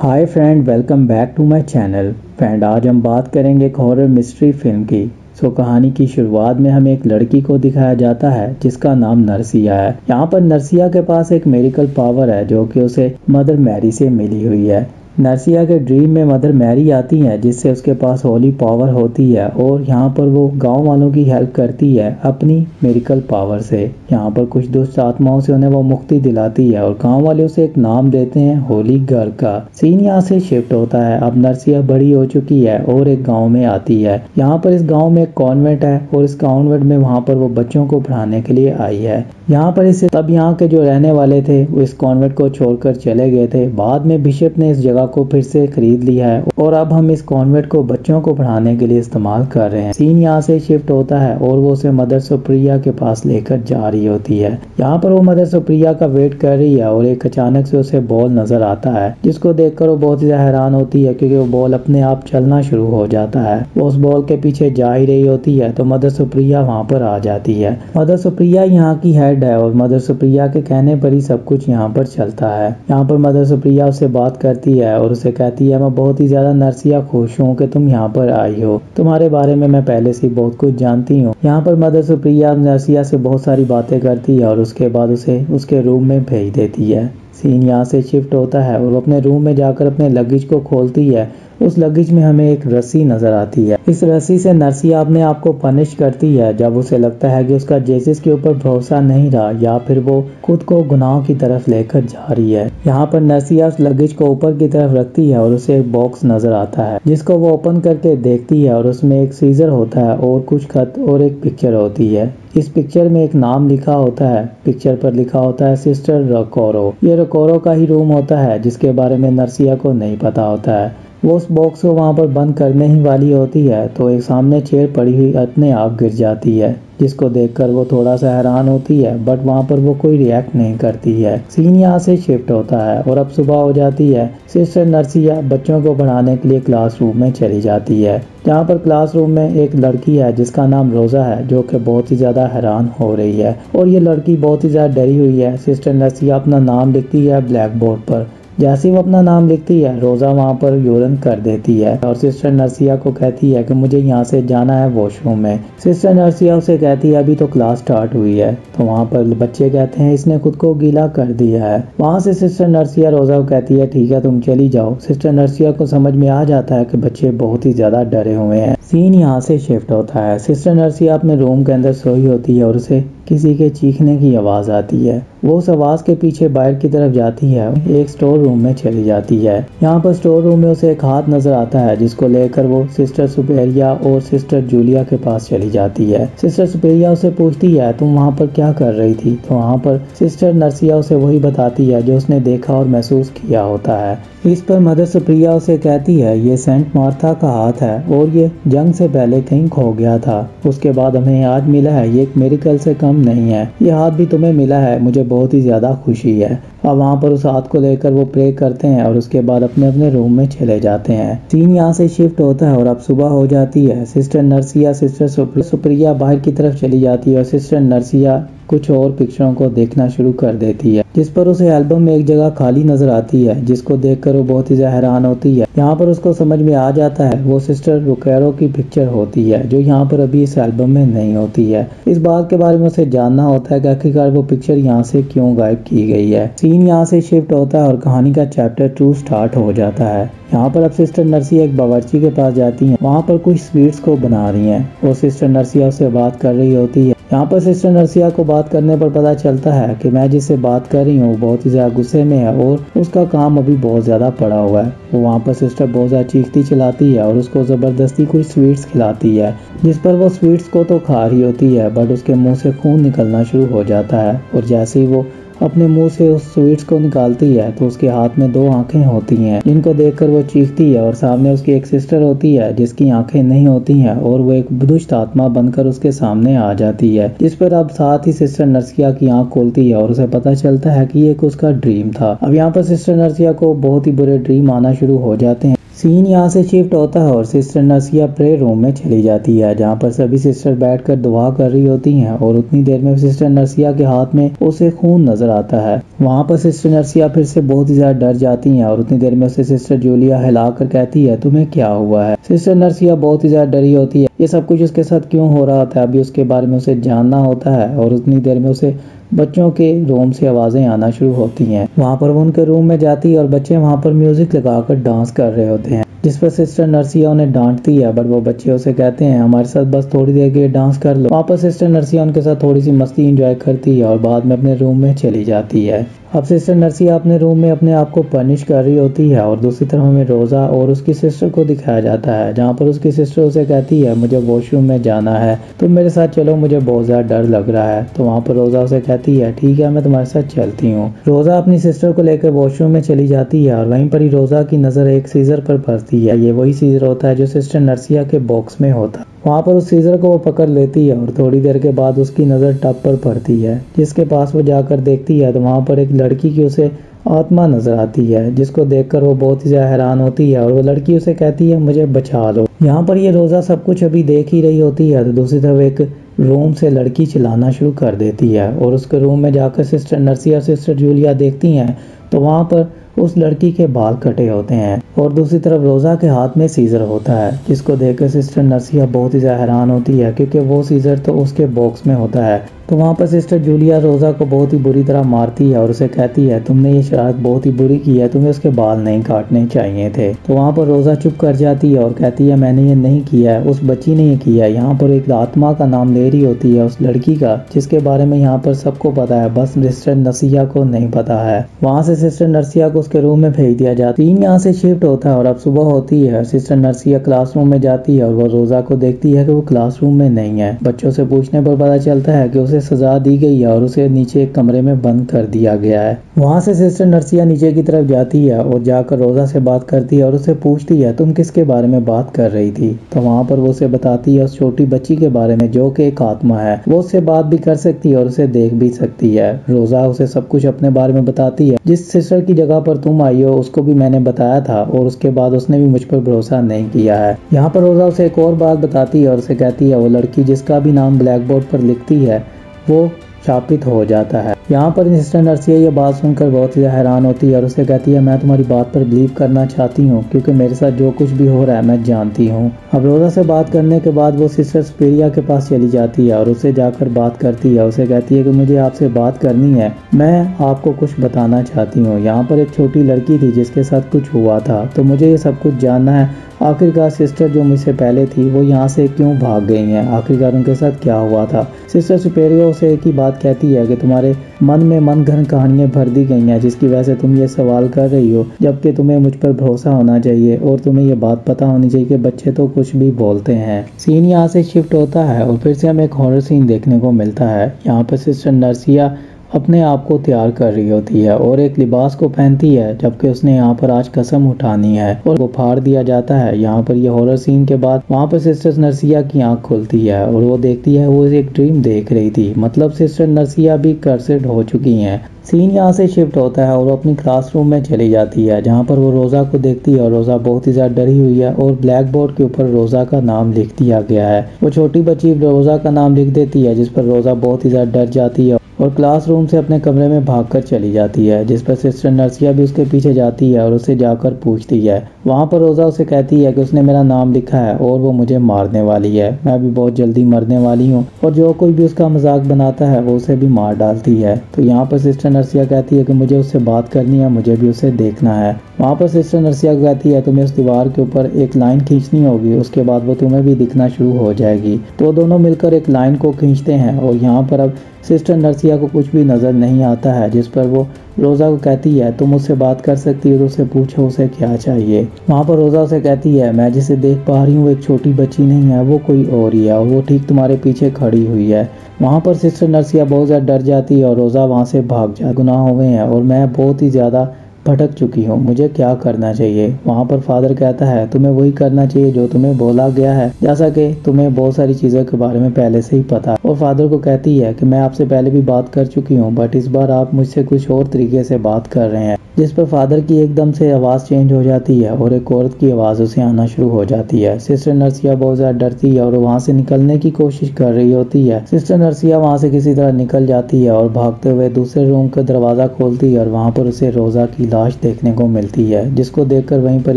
Hi friend, welcome back to my channel. Friend, आज हम बात करेंगे एक हॉरर मिस्ट्री फिल्म की। कहानी की शुरुआत में हमें एक लड़की को दिखाया जाता है जिसका नाम नरसिया है। यहाँ पर नरसिया के पास एक मेडिकल पावर है जो कि उसे मदर मैरी से मिली हुई है। नरसिया के ड्रीम में मदर मैरी आती है जिससे उसके पास होली पावर होती है और यहाँ पर वो गांव वालों की हेल्प करती है अपनी मेडिकल पावर से। यहाँ पर कुछ दुष्ट आत्माओं से उन्हें वो मुक्ति दिलाती है और गांव वाले उसे एक नाम देते हैं होली गर्ल का। सीन यहाँ से शिफ्ट होता है। अब नरसिया बड़ी हो चुकी है और एक गाँव में आती है। यहाँ पर इस गाँव में एक कॉन्वेंट है और इस कॉन्वेंट में वहाँ पर वो बच्चों को पढ़ाने के लिए आई है। यहाँ पर इसे तब यहाँ के जो रहने वाले थे वो इस कॉन्वेंट को छोड़कर चले गए थे। बाद में बिशप ने इस जगह को फिर से खरीद लिया है और अब हम इस कॉन्वेंट को बच्चों को पढ़ाने के लिए इस्तेमाल कर रहे हैं। सीन यहाँ से शिफ्ट होता है और वो उसे मदर सुप्रिया के पास लेकर जा रही होती है। यहाँ पर वो मदर सुप्रिया का वेट कर रही है और एक अचानक से उसे बॉल नजर आता है जिसको देखकर वो बहुत ही हैरान होती है क्योंकि वो बॉल अपने आप चलना शुरू हो जाता है। वो उस बॉल के पीछे जा ही रही होती है तो मदर सुप्रिया वहाँ पर आ जाती है। मदर सुप्रिया यहाँ की हेड है और मदर सुप्रिया के कहने पर ही सब कुछ यहाँ पर चलता है। यहाँ पर मदर सुप्रिया उससे बात करती है और उसे कहती है, मैं बहुत ही ज्यादा नरसिया खुश हूँ कि तुम यहाँ पर आई हो। तुम्हारे बारे में मैं पहले से बहुत कुछ जानती हूँ। यहाँ पर मदर सुप्रिया नरसिया से बहुत सारी बातें करती है और उसके बाद उसे उसके रूम में भेज देती है। सीन यहाँ से शिफ्ट होता है और वो अपने रूम में जाकर अपने लगेज को खोलती है। उस लगेज में हमें एक रस्सी नजर आती है। इस रस्सी से नरसिया अपने आप को पनिश करती है जब उसे लगता है कि उसका जेसस के ऊपर भरोसा नहीं रहा या फिर वो खुद को गुनाह की तरफ लेकर जा रही है। यहाँ पर नरसिया उस लगेज को ऊपर की तरफ रखती है और उसे एक बॉक्स नजर आता है जिसको वो ओपन करके देखती है और उसमें एक सीजर होता है और कुछ खत और एक पिक्चर होती है। इस पिक्चर में एक नाम लिखा होता है। पिक्चर पर लिखा होता है सिस्टर रकोरो। ये रकोरो का ही रूम होता है जिसके बारे में नरसिया को नहीं पता होता है। वो उस बॉक्स को वहाँ पर बंद करने ही वाली होती है तो एक सामने चेयर पड़ी हुई अपने आप गिर जाती है जिसको देखकर वो थोड़ा सा हैरान होती है बट वहाँ पर वो कोई रिएक्ट नहीं करती है। सीन यहाँ से शिफ्ट होता है और अब सुबह हो जाती है। सिस्टर नरसिया बच्चों को पढ़ाने के लिए क्लासरूम में चली जाती है। जहाँ पर क्लासरूम में एक लड़की है जिसका नाम रोजा है जो कि बहुत ही ज्यादा हैरान हो रही है और ये लड़की बहुत ही ज्यादा डरी हुई है। सिस्टर नरसिया अपना नाम लिखती है ब्लैक बोर्ड पर। जैसे ही वो अपना नाम लिखती है रोजा वहाँ पर यूरिन कर देती है और सिस्टर नरसिया को कहती है कि मुझे यहाँ से जाना है वॉशरूम में। सिस्टर नरसिया उसे कहती है अभी तो क्लास स्टार्ट हुई है। तो वहाँ पर बच्चे कहते हैं इसने खुद को गीला कर दिया है। वहाँ से सिस्टर नरसिया रोजा को कहती है ठीक है तुम चली जाओ। सिस्टर नरसिया को समझ में आ जाता है कि बच्चे बहुत ही ज्यादा डरे हुए हैं। सीन यहाँ से शिफ्ट होता है। सिस्टर नरसिया अपने रूम के अंदर सोई होती है और उसे किसी के चीखने की आवाज आती है। वो उस आवाज के पीछे बाहर की तरफ जाती है, एक स्टोर रूम में चली जाती है। यहाँ पर स्टोर रूम में उसे एक हाथ नजर आता है जिसको लेकर वो सिस्टर सुपेरिया और सिस्टर जूलिया के पास चली जाती है। सिस्टर सुपेरिया उसे पूछती है तुम वहाँ पर क्या कर रही थी। तो वहाँ पर सिस्टर नरसिया उसे वही बताती है जो उसने देखा और महसूस किया होता है। इस पर मदर सुप्रिया उसे कहती है ये सेंट मार्था का हाथ है और ये जंग से पहले कहीं खो गया था। उसके बाद हमें आज मिला है, ये एक मेरिकल से कम नहीं है। ये हाथ भी तुम्हें मिला है, मुझे बहुत ही ज्यादा खुशी है। अब वहाँ पर उस हाथ को लेकर वो प्रे करते हैं और उसके बाद अपने अपने रूम में चले जाते हैं। सीन यहाँ से शिफ्ट होता है और अब सुबह हो जाती है। सिस्टर नरसिया सिस्टर सुप्रिया बाहर की तरफ चली जाती है और सिस्टर नरसिया कुछ और पिक्चरों को देखना शुरू कर देती है जिस पर उसे एल्बम में एक जगह खाली नजर आती है जिसको देखकर वो बहुत ही हैरान होती है। यहाँ पर उसको समझ में आ जाता है वो सिस्टर रुकेरो की पिक्चर होती है जो यहाँ पर अभी इस एल्बम में नहीं होती है। इस बात के बारे में उसे जानना होता है कि आखिरकार वो पिक्चर यहाँ से क्यों गायब की गई है। सीन यहाँ से शिफ्ट होता है और कहानी का चैप्टर 2 स्टार्ट हो जाता है। यहाँ पर अब सिस्टर नरसिया एक बावर्ची के पास जाती हैं। वहाँ पर कुछ स्वीट्स को बना रही हैं और सिस्टर नरसिया उससे बात कर रही होती है। यहाँ पर सिस्टर नरसिया को बात करने पर पता चलता है कि मैं जिससे बात कर रही हूँ बहुत ही ज्यादा गुस्से में है और उसका काम अभी बहुत ज्यादा पड़ा हुआ है। वो वहाँ पर सिस्टर बहुत ज्यादा चीखती चलाती है और उसको जबरदस्ती कुछ स्वीट्स खिलाती है जिस पर वो स्वीट्स को तो खा रही होती है बट उसके मुंह से खून निकलना शुरू हो जाता है और जैसे ही वो अपने मुंह से उस स्वीट्स को निकालती है तो उसके हाथ में 2 आंखें होती हैं जिनको देखकर वो चीखती है और सामने उसकी एक सिस्टर होती है जिसकी आंखें नहीं होती हैं और वो एक दुष्ट आत्मा बनकर उसके सामने आ जाती है जिस पर अब साथ ही सिस्टर नरसिया की आंख खोलती है और उसे पता चलता है कि ये उसका ड्रीम था। अब यहाँ पर सिस्टर नरसिया को बहुत ही बुरे ड्रीम आना शुरू हो जाते हैं। सीन यहाँ से शिफ्ट होता है और सिस्टर नर्सिया प्रे रूम में चली जाती है, जहाँ पर सभी सिस्टर बैठकर दुआ कर रही होती हैं और उतनी देर में सिस्टर नर्सिया के हाथ में उसे खून नजर आता है। वहाँ पर सिस्टर नर्सिया फिर से बहुत ही ज्यादा डर जाती हैं और उतनी देर में उसे सिस्टर जूलिया हिलाकर कहती है तुम्हें क्या हुआ है। सिस्टर नर्सिया बहुत ही ज्यादा डरी होती है, ये सब कुछ उसके साथ क्यों हो रहा होता है, अभी उसके बारे में उसे जानना होता है। और उतनी देर में उसे बच्चों के रूम से आवाजें आना शुरू होती हैं। वहाँ पर वो उनके रूम में जाती है और बच्चे वहाँ पर म्यूजिक लगाकर डांस कर रहे होते हैं, जिस पर सिस्टर नर्सिया उन्हें डांटती है, बट वो बच्चे उसे कहते हैं हमारे साथ बस थोड़ी देर के लिए डांस कर लो। वहाँ पर सिस्टर नर्सिया उनके साथ थोड़ी सी मस्ती एंजॉय करती है और बाद में अपने रूम में चली जाती है। अब सिस्टर नर्सिया अपने रूम में अपने आप को पनिश कर रही होती है और दूसरी तरफ हमें रोजा और उसकी सिस्टर को दिखाया जाता है, जहाँ पर उसकी सिस्टर उसे कहती है मुझे वॉशरूम में जाना है, तुम मेरे साथ चलो, मुझे बहुत ज्यादा डर लग रहा है। तो वहाँ पर रोजा उसे कहती है ठीक है मैं तुम्हारे साथ चलती हूँ। रोजा अपनी सिस्टर को लेकर वॉशरूम में चली जाती है और वहीं पर ही रोजा की नजर एक सीजर पर पड़ती है। ये वही सीजर होता है जो सिस्टर नर्सिया के बॉक्स में होता है। वहाँ पर उस सीजर को वो पकड़ लेती है और थोड़ी देर के बाद उसकी नज़र टब पर पड़ती है, जिसके पास वो जाकर देखती है तो वहाँ पर एक लड़की की उसे आत्मा नजर आती है, जिसको देखकर वो बहुत ही ज्यादा हैरान होती है और वो लड़की उसे कहती है मुझे बचा लो। यहाँ पर ये रोजा सब कुछ अभी देख ही रही होती है तो दूसरी तरफ एक रूम से लड़की चिल्लाना शुरू कर देती है और उसके रूम में जाकर सिस्टर नर्सिया और सिस्टर जूलिया देखती हैं तो वहाँ पर उस लड़की के बाल कटे होते हैं और दूसरी तरफ रोजा के हाथ में सीजर होता है, जिसको देखकर सिस्टर नर्सिया बहुत ही ज्यादा हैरान होती है क्योंकि वो सीजर तो उसके बॉक्स में होता है। तो वहाँ पर सिस्टर जूलिया रोजा को बहुत ही बुरी तरह मारती है और उसे कहती है तुमने ये शरारत बहुत ही बुरी की है, तुम्हें उसके बाल नहीं काटने चाहिए थे। तो वहाँ पर रोजा चुप कर जाती है और कहती है मैंने ये नहीं किया है, उस बच्ची ने ये किया है। यहाँ पर एक आत्मा का नाम ले रही होती है उस लड़की का, जिसके बारे में यहाँ पर सबको पता है, बस सिस्टर नर्सिया को नहीं पता है। वहाँ से सिस्टर नर्सिया को उसके रूम में भेज दिया जाता है। सीन यहाँ से शिफ्ट होता है और अब सुबह होती है। सिस्टर नर्सिया क्लासरूम में जाती है और वो रोजा को देखती है कि वो क्लासरूम में नहीं है। बच्चों से पूछने पर पता चलता है कि उसे सजा दी गई है और उसे नीचे एक कमरे में बंद कर दिया गया है। वहाँ से सिस्टर नर्सिया नीचे की तरफ जाती है और जाकर रोजा से बात करती है और उसे पूछती है तुम किसके बारे में बात कर रही थी। तो वहाँ पर वो उसे बताती है उस छोटी बच्ची के बारे में जो कि एक आत्मा है, वो उससे बात भी कर सकती है और उसे देख भी सकती है। रोजा उसे सब कुछ अपने बारे में बताती है, जिस सिस्टर की जगह पर तुम आई हो उसको भी मैंने बताया था और उसके बाद उसने भी मुझ पर भरोसा नहीं किया है। यहाँ पर रोजा उसे एक और बात बताती है और उसे कहती है वो लड़की जिसका भी नाम ब्लैक बोर्ड पर लिखती है वो शापित हो जाता है। यहाँ पर सिस्टर नर्सिया ये बात सुनकर बहुत ही हैरान होती है और उसे कहती है मैं तुम्हारी बात पर बिलीव करना चाहती हूँ क्योंकि मेरे साथ जो कुछ भी हो रहा है मैं जानती हूँ। अब रोजा से बात करने के बाद वो सिस्टर सुपेरिया के पास चली जाती है और उसे जाकर बात करती है। उसे कहती है कि मुझे आपसे बात करनी है, मैं आपको कुछ बताना चाहती हूँ। यहाँ पर एक छोटी लड़की थी जिसके साथ कुछ हुआ था, तो मुझे ये सब कुछ जानना है। आखिरकार सिस्टर जो मुझसे पहले थी वो यहाँ से क्यों भाग गई हैं, आखिरकार उनके साथ क्या हुआ था। सिस्टर सुपेरिया उसे एक ही बात कहती है कि तुम्हारे मन में मन घन कहानियां भर दी गई हैं जिसकी वजह से तुम ये सवाल कर रही हो, जबकि तुम्हें मुझ पर भरोसा होना चाहिए और तुम्हें ये बात पता होनी चाहिए कि बच्चे तो कुछ भी बोलते हैं। सीन यहाँ से शिफ्ट होता है और फिर से हमें एक हॉरर सीन देखने को मिलता है। यहाँ पर सिस्टर नर्सिया अपने आप को तैयार कर रही होती है और एक लिबास को पहनती है, जबकि उसने यहाँ पर आज कसम उठानी है और वो फाड़ दिया जाता है। यहाँ पर ये हॉरर सीन के बाद वहाँ पर सिस्टर नर्सिया की आंख खुलती है और वो देखती है वो एक ड्रीम देख रही थी, मतलब सिस्टर नर्सिया भी कर्सेड हो चुकी हैं। सीन यहाँ से शिफ्ट होता है और वो अपनी क्लासरूम में चली जाती है, जहाँ पर वो रोजा को देखती है और रोजा बहुत ही ज्यादा डरी हुई है और ब्लैक बोर्ड के ऊपर रोजा का नाम लिख दिया गया है। वो छोटी बच्ची रोजा का नाम लिख देती है, जिस पर रोजा बहुत ही ज्यादा डर जाती है और क्लासरूम से अपने कमरे में भागकर चली जाती है, जिस पर सिस्टर नर्सिया भी उसके पीछे जाती है और उससे जाकर पूछती है। वहाँ पर रोजा उसे कहती है कि उसने मेरा नाम लिखा है और वो मुझे मारने वाली है, मैं भी बहुत जल्दी मरने वाली हूँ और जो कोई भी उसका मजाक बनाता है वो उसे भी मार डालती है। तो यहाँ पर सिस्टर नर्सिया कहती है कि मुझे उससे बात करनी है, मुझे भी उसे देखना है। वहाँ पर सिस्टर नर्सिया कहती है तुम्हें उस दीवार के ऊपर एक लाइन खींचनी होगी, उसके बाद वो तुम्हें भी दिखना शुरू हो जाएगी। तो दोनों मिलकर एक लाइन को खींचते हैं और यहाँ पर अब सिस्टर नर्सिया को कुछ भी नजर नहीं आता है, जिस पर वो रोजा को कहती है तुम उससे बात कर सकती हो तो उससे पूछो उसे क्या चाहिए। वहाँ पर रोजा उसे कहती है मैं जिसे देख पा रही हूँ एक छोटी बच्ची नहीं है, वो कोई और ही है और वो ठीक तुम्हारे पीछे खड़ी हुई है। वहाँ पर सिस्टर नर्सिया बहुत ज़्यादा डर जाती है और रोजा वहाँ से भाग जा। गुनाह हो गए हैं और मैं बहुत ही ज़्यादा भटक चुकी हूँ, मुझे क्या करना चाहिए। वहाँ पर फादर कहता है तुम्हें वही करना चाहिए जो तुम्हें बोला गया है, जैसा कि तुम्हें बहुत सारी चीज़ों के बारे में पहले से ही पता। और फादर को कहती है कि मैं आपसे पहले भी बात कर चुकी हूँ, बट इस बार आप मुझसे कुछ और तरीके से बात कर रहे हैं। जिस पर फादर की एकदम से आवाज़ चेंज हो जाती है और एक औरत की आवाज़ उसे आना शुरू हो जाती है। सिस्टर नर्सिया बहुत ज़्यादा डरती है और वहाँ से निकलने की कोशिश कर रही होती है। सिस्टर नर्सिया वहाँ से किसी तरह निकल जाती है और भागते हुए दूसरे रूम का दरवाज़ा खोलती है और वहाँ पर उसे रोज़ा की लाश देखने को मिलती है, जिसको देखकर वहीं पर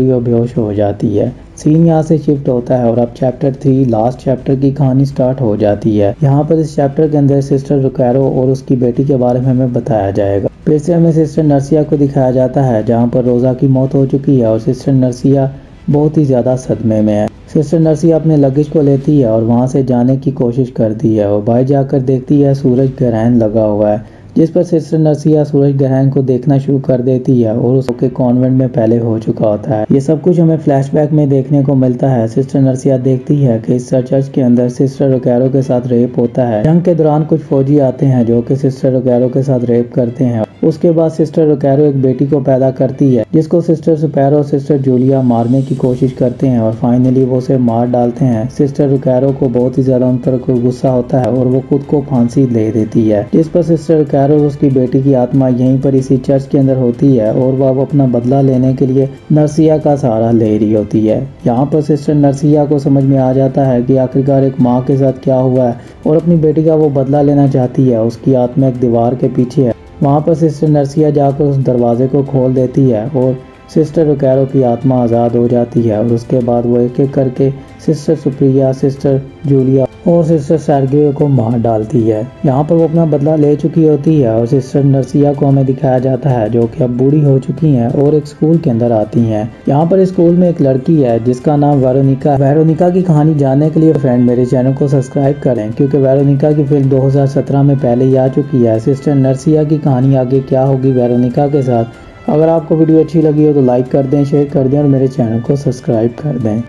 ही वो बेहोश हो जाती है। सीन यहाँ से शिफ्ट होता है और अब चैप्टर 3 लास्ट चैप्टर की कहानी स्टार्ट हो जाती है। यहाँ पर इस चैप्टर के अंदर सिस्टर रुकैरो और उसकी बेटी के बारे में हमें बताया जाएगा। फिर से हमें सिस्टर नर्सिया को दिखाया जाता है जहाँ पर रोज़ा की मौत हो चुकी है और सिस्टर नर्सिया बहुत ही ज़्यादा सदमे में है। सिस्टर नर्सिया अपने लगेज को लेती है और वहाँ से जाने की कोशिश करती है और बाहर जाकर देखती है सूरज ग्रहण लगा हुआ है, जिस पर सिस्टर नर्सिया सूरज ग्रहण को देखना शुरू कर देती है और उसके कॉन्वेंट में पहले हो चुका होता है। ये सब कुछ हमें फ्लैशबैक में देखने को मिलता है। सिस्टर नर्सिया देखती है कि इस चर्च के अंदर सिस्टर रुकैरो के साथ रेप होता है। जंग के दौरान कुछ फौजी आते हैं जो कि सिस्टर रुकैरो के साथ रेप करते हैं। उसके बाद सिस्टर रुकैरो एक बेटी को पैदा करती है, जिसको सिस्टर सुपैरो और सिस्टर जूलिया मारने की कोशिश करते हैं और फाइनली वो उसे मार डालते हैं। सिस्टर रुकैरो को बहुत ही ज्यादा उन पर गुस्सा होता है और वो खुद को फांसी ले देती है, जिस पर सिस्टर रुकैरो और उसकी बेटी की आत्मा यहीं पर इसी चर्च के अंदर होती है और वह अपना बदला लेने के लिए नर्सिया का सहारा ले रही होती है। यहाँ पर सिस्टर नर्सिया को समझ में आ जाता है कि आखिरकार एक माँ के साथ क्या हुआ है और अपनी बेटी का वो बदला लेना चाहती है। उसकी आत्मा एक दीवार के पीछे है। वहाँ पर सिस्टर नर्सिया जाकर उस दरवाजे को खोल देती है और सिस्टर रुकैरो की आत्मा आज़ाद हो जाती है और उसके बाद वो एक एक करके सिस्टर सुप्रिया, सिस्टर जूलिया और सिस्टर सर्गियो को मार डालती है। यहाँ पर वो अपना बदला ले चुकी होती है और सिस्टर नर्सिया को हमें दिखाया जाता है जो कि अब बूढ़ी हो चुकी हैं और एक स्कूल के अंदर आती हैं। यहाँ पर स्कूल में एक लड़की है जिसका नाम वेरोनिका। वेरोनिका की कहानी जानने के लिए फ्रेंड मेरे चैनल को सब्सक्राइब करें, क्योंकि वेरोनिका की फिल्म 2017 में पहले ही आ चुकी है। सिस्टर नर्सिया की कहानी आगे क्या होगी वेरोनिका के साथ। अगर आपको वीडियो अच्छी लगी हो तो लाइक कर दें, शेयर कर दें और मेरे चैनल को सब्सक्राइब कर दें।